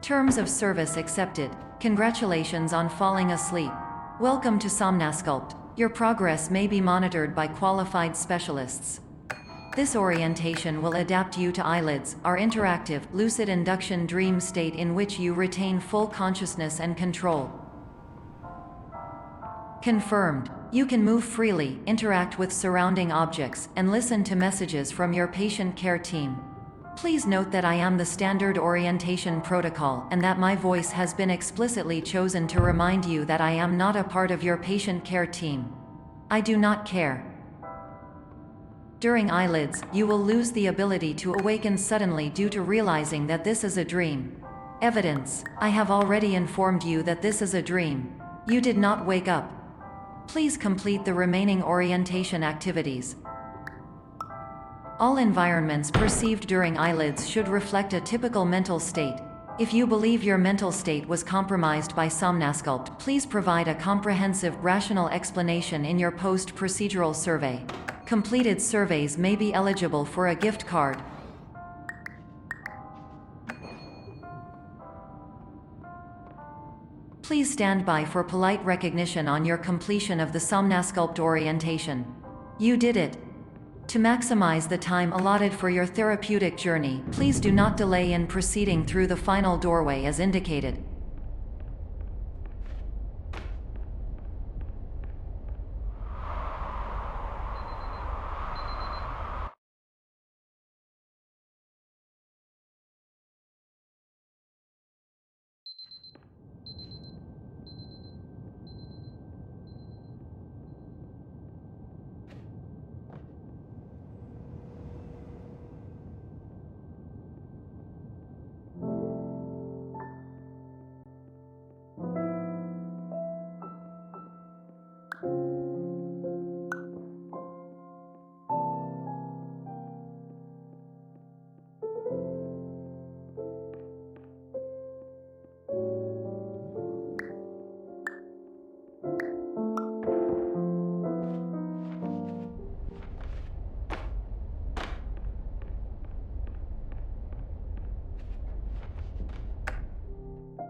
Terms of service accepted. Congratulations on falling asleep. Welcome to Somnasculpt. Your progress may be monitored by qualified specialists. This orientation will adapt you to eyelids, our interactive, lucid induction dream state in which you retain full consciousness and control. Confirmed. You can move freely, interact with surrounding objects, and listen to messages from your patient care team. Please note that I am the standard orientation protocol and that my voice has been explicitly chosen to remind you that I am not a part of your patient care team. I do not care. During eyelids, you will lose the ability to awaken suddenly due to realizing that this is a dream. Evidence. I have already informed you that this is a dream. You did not wake up. Please complete the remaining orientation activities. All environments perceived during eyelids should reflect a typical mental state. If you believe your mental state was compromised by Somnasculpt, please provide a comprehensive, rational explanation in your post-procedural survey. Completed surveys may be eligible for a gift card. Please stand by for polite recognition on your completion of the Somnasculpt orientation. You did it. To maximize the time allotted for your therapeutic journey, please do not delay in proceeding through the final doorway as indicated.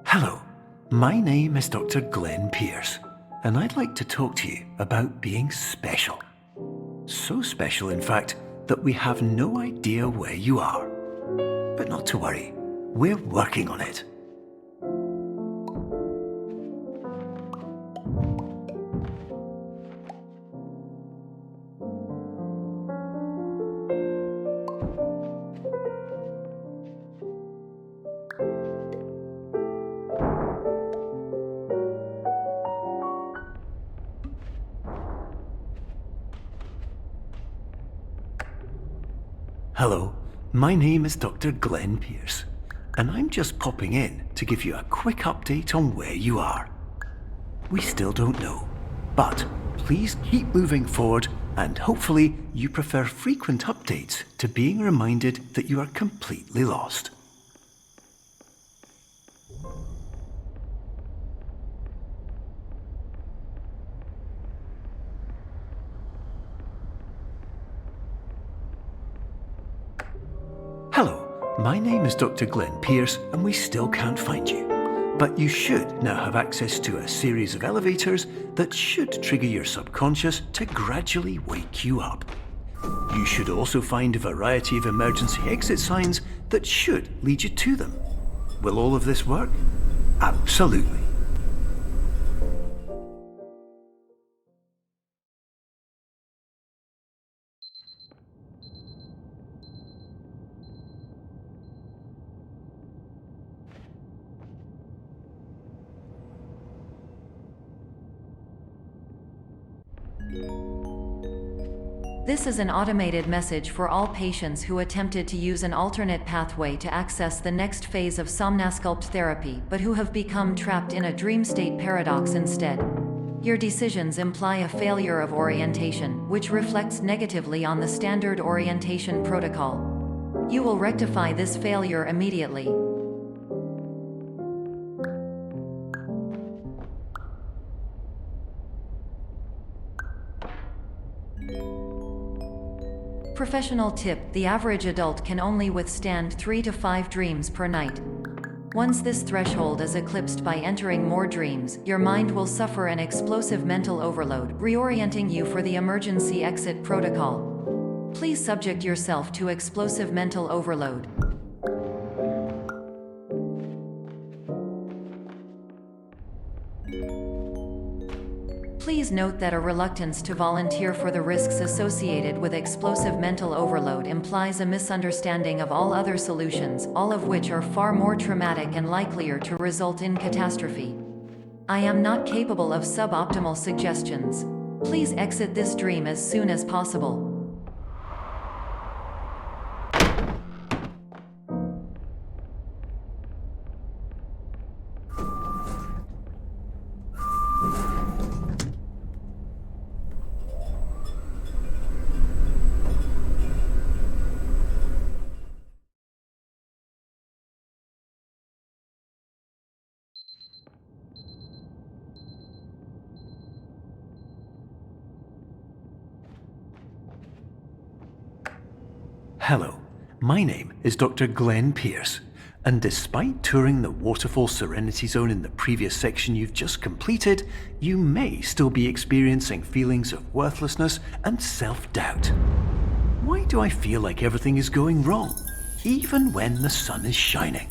Hello, my name is Dr. Glenn Pierce, and I'd like to talk to you about being special. So special, in fact, that we have no idea where you are. But not to worry, we're working on it. Hello, my name is Dr. Glenn Pierce, and I'm just popping in to give you a quick update on where you are. We still don't know, but please keep moving forward, and hopefully you prefer frequent updates to being reminded that you are completely lost. Hello, my name is Dr. Glenn Pierce, and we still can't find you. But you should now have access to a series of elevators that should trigger your subconscious to gradually wake you up. You should also find a variety of emergency exit signs that should lead you to them. Will all of this work? Absolutely. This is an automated message for all patients who attempted to use an alternate pathway to access the next phase of Somnasculpt therapy but who have become trapped in a dream state paradox instead. Your decisions imply a failure of orientation, which reflects negatively on the standard orientation protocol. You will rectify this failure immediately. Professional tip: the average adult can only withstand 3 to 5 dreams per night. Once this threshold is eclipsed by entering more dreams, your mind will suffer an explosive mental overload, reorienting you for the emergency exit protocol. Please subject yourself to explosive mental overload. Please note that a reluctance to volunteer for the risks associated with explosive mental overload implies a misunderstanding of all other solutions, all of which are far more traumatic and likelier to result in catastrophe. I am not capable of suboptimal suggestions. Please exit this dream as soon as possible. Hello, my name is Dr. Glenn Pierce, and despite touring the Waterfall Serenity Zone in the previous section you've just completed, you may still be experiencing feelings of worthlessness and self-doubt. Why do I feel like everything is going wrong, even when the sun is shining?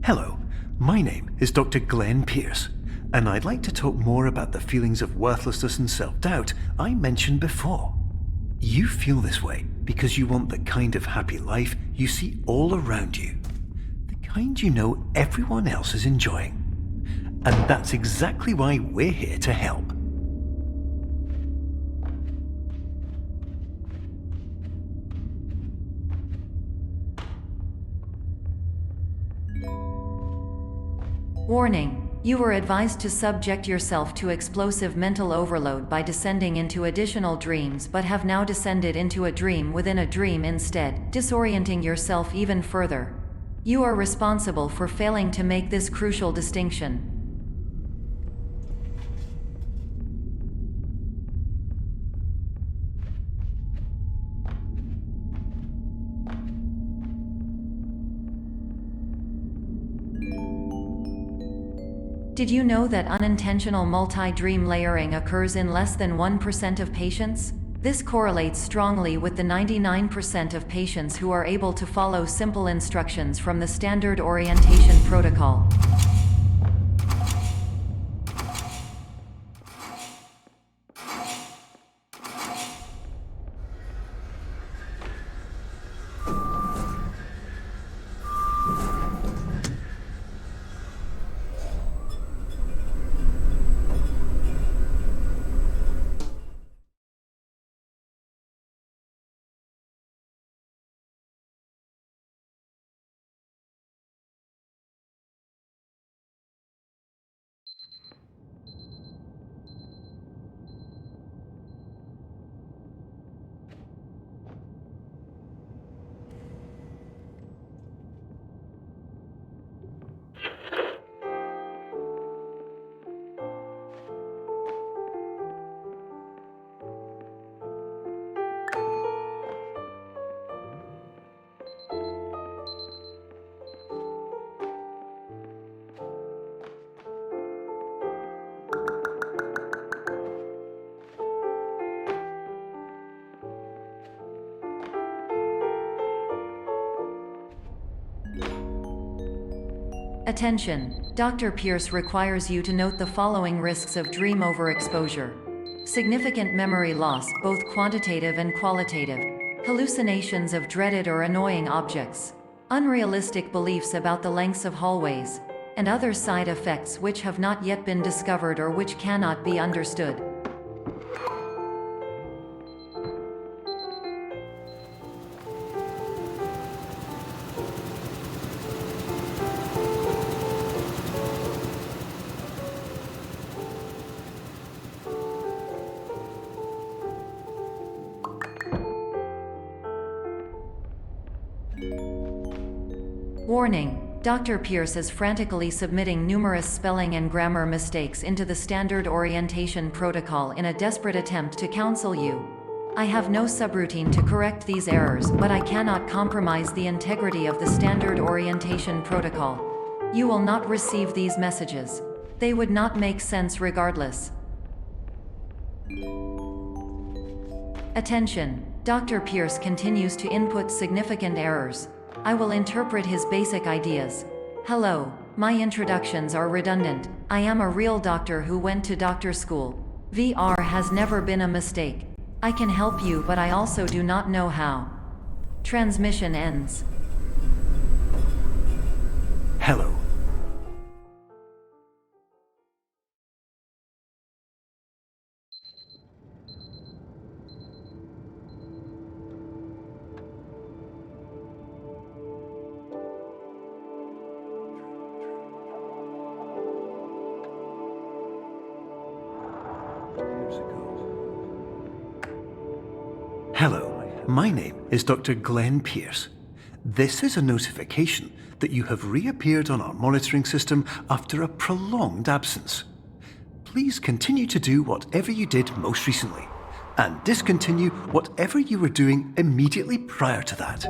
Hello, my name is Dr. Glenn Pierce, and I'd like to talk more about the feelings of worthlessness and self-doubt I mentioned before. You feel this way because you want the kind of happy life you see all around you, the kind you know everyone else is enjoying. And that's exactly why we're here to help. Warning: you were advised to subject yourself to explosive mental overload by descending into additional dreams, but have now descended into a dream within a dream instead, disorienting yourself even further. You are responsible for failing to make this crucial distinction. Did you know that unintentional multi-dream layering occurs in less than 1% of patients? This correlates strongly with the 99% of patients who are able to follow simple instructions from the standard orientation protocol. Attention! Dr. Pierce requires you to note the following risks of dream overexposure. Significant memory loss, both quantitative and qualitative. Hallucinations of dreaded or annoying objects. Unrealistic beliefs about the lengths of hallways. and other side effects which have not yet been discovered or which cannot be understood. Warning. Dr. Pierce is frantically submitting numerous spelling and grammar mistakes into the standard orientation protocol in a desperate attempt to counsel you. I have no subroutine to correct these errors, but I cannot compromise the integrity of the standard orientation protocol. You will not receive these messages. They would not make sense regardless. Attention. Dr. Pierce continues to input significant errors. I will interpret his basic ideas. Hello, my introductions are redundant. I am a real doctor who went to doctor school. VR has never been a mistake. I can help you, but I also do not know how. Transmission ends. Hello. Hello, my name is Dr. Glenn Pierce. This is a notification that you have reappeared on our monitoring system after a prolonged absence. Please continue to do whatever you did most recently, and discontinue whatever you were doing immediately prior to that.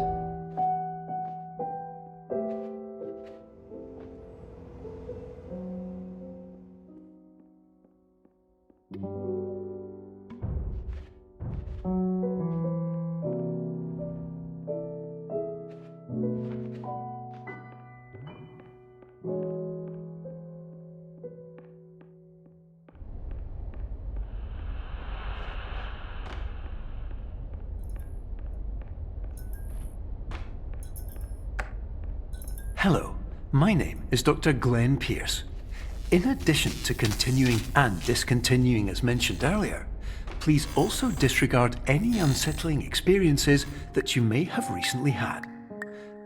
Hello, my name is Dr. Glenn Pierce. In addition to continuing and discontinuing as mentioned earlier, please also disregard any unsettling experiences that you may have recently had.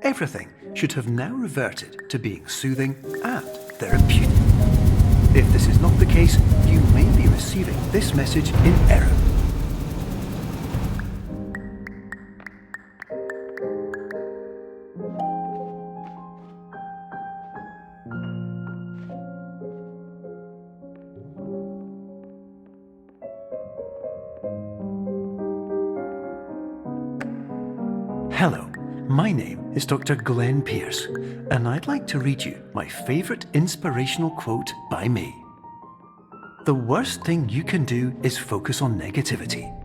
Everything should have now reverted to being soothing and therapeutic. If this is not the case, you may be receiving this message in error. Hello, my name is Dr. Glenn Pierce, and I'd like to read you my favourite inspirational quote by me. The worst thing you can do is focus on negativity.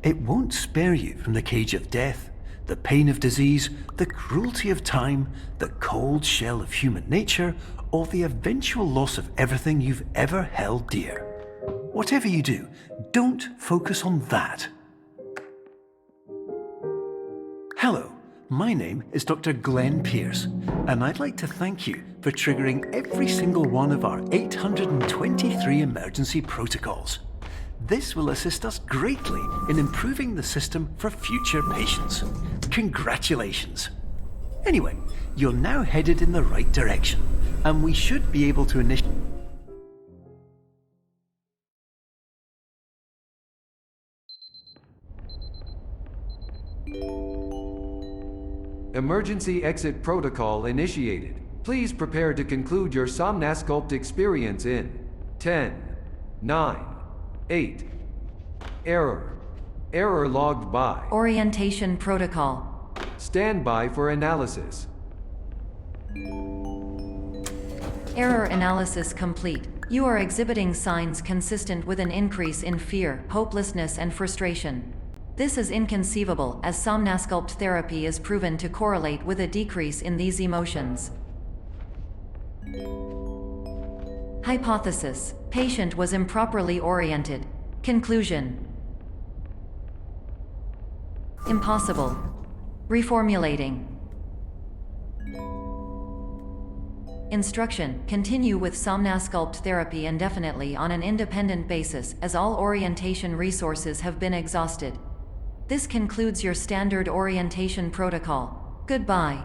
It won't spare you from the cage of death, the pain of disease, the cruelty of time, the cold shell of human nature, or the eventual loss of everything you've ever held dear. Whatever you do, don't focus on that. Hello, my name is Dr. Glenn Pierce, and I'd like to thank you for triggering every single one of our 823 emergency protocols. This will assist us greatly in improving the system for future patients. Congratulations! Anyway, you're now headed in the right direction, and we should be able to initiate. Emergency exit protocol initiated. Please prepare to conclude your Somnasculpt experience in 10, 9, 8. Error. Error logged by. Orientation protocol. Stand by for analysis. Error analysis complete. You are exhibiting signs consistent with an increase in fear, hopelessness, and frustration. This is inconceivable, as Somnasculpt therapy is proven to correlate with a decrease in these emotions. Hypothesis: patient was improperly oriented. Conclusion: impossible. Reformulating. Instruction: continue with Somnasculpt therapy indefinitely on an independent basis, as all orientation resources have been exhausted. This concludes your standard orientation protocol. Goodbye.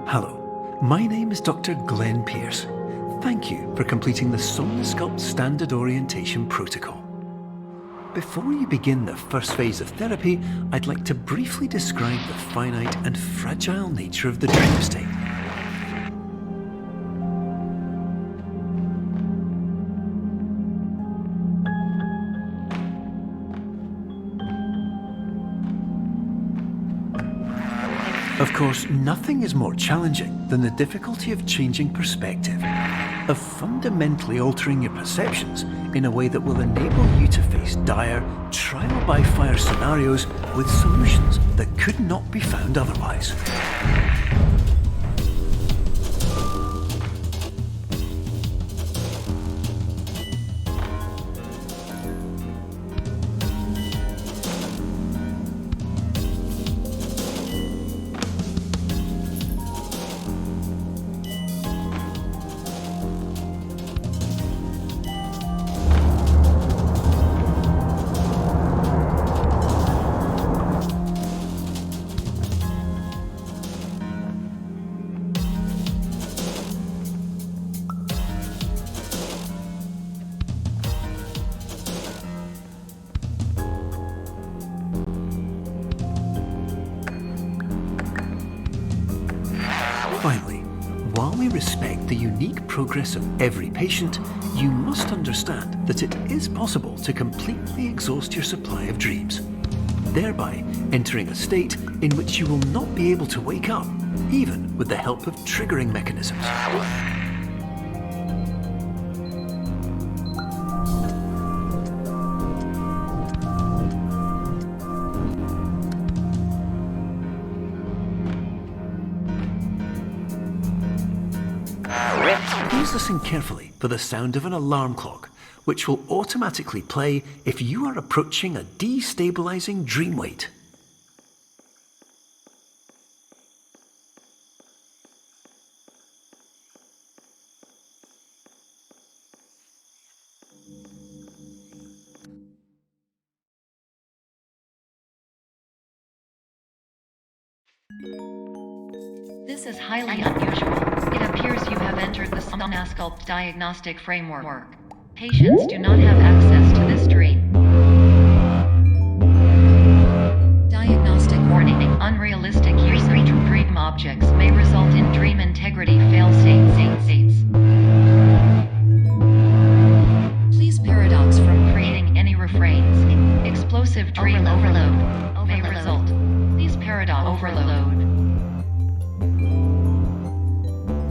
Hello, my name is Dr. Glenn Pierce. Thank you for completing the Somnasculpt Standard Orientation Protocol. Before you begin the first phase of therapy, I'd like to briefly describe the finite and fragile nature of the dream state. Of course, nothing is more challenging than the difficulty of changing perspective, of fundamentally altering your perceptions in a way that will enable you to face dire, trial-by-fire scenarios with solutions that could not be found otherwise. Finally, while we respect the unique progress of every patient, you must understand that it is possible to completely exhaust your supply of dreams, thereby entering a state in which you will not be able to wake up, even with the help of triggering mechanisms. Please listen carefully for the sound of an alarm clock, which will automatically play if you are approaching a destabilizing dream weight. This is highly unusual. It appears you have entered the Somnasculpt diagnostic framework. Patients do not have access to this dream. Diagnostic warning. Unrealistic use of dream objects may result in dream integrity fail-states. Please paradox from creating any refrains. Explosive dream overload may result. Please paradox overload.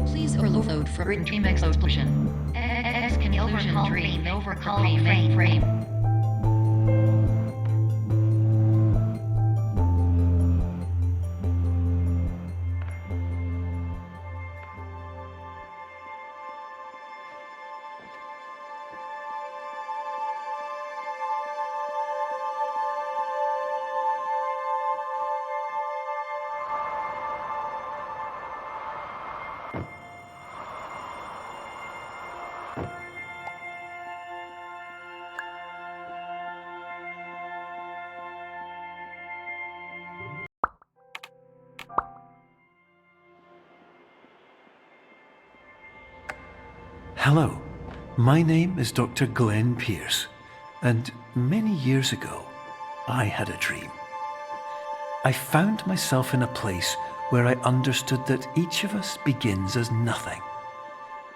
Please overload for dream explosion. Exclusion dream overcall frame. Hello, my name is Dr. Glenn Pierce, and many years ago, I had a dream. I found myself in a place where I understood that each of us begins as nothing,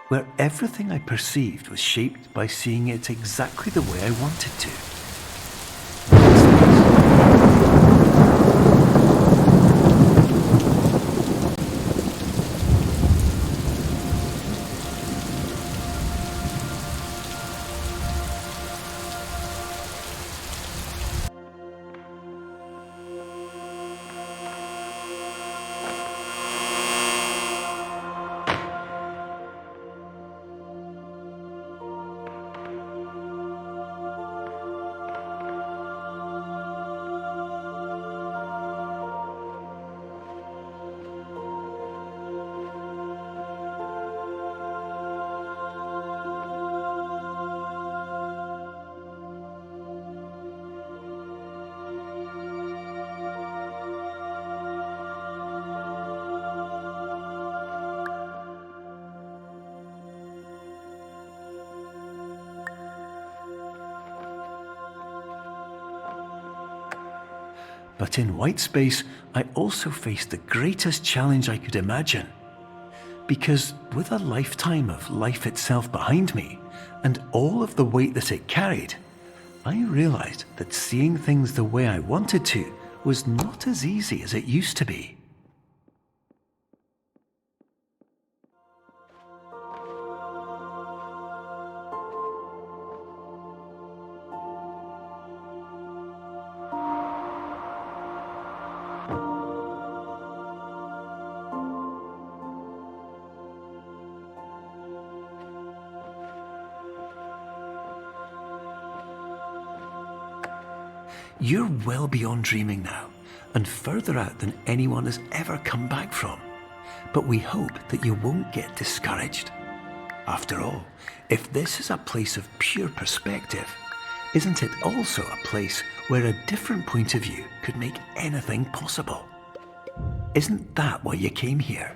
where everything I perceived was shaped by seeing it exactly the way I wanted to. But in white space, I also faced the greatest challenge I could imagine. Because with a lifetime of life itself behind me, and all of the weight that it carried, I realized that seeing things the way I wanted to was not as easy as it used to be. You're well beyond dreaming now, and further out than anyone has ever come back from. But we hope that you won't get discouraged. After all, if this is a place of pure perspective, isn't it also a place where a different point of view could make anything possible? Isn't that why you came here?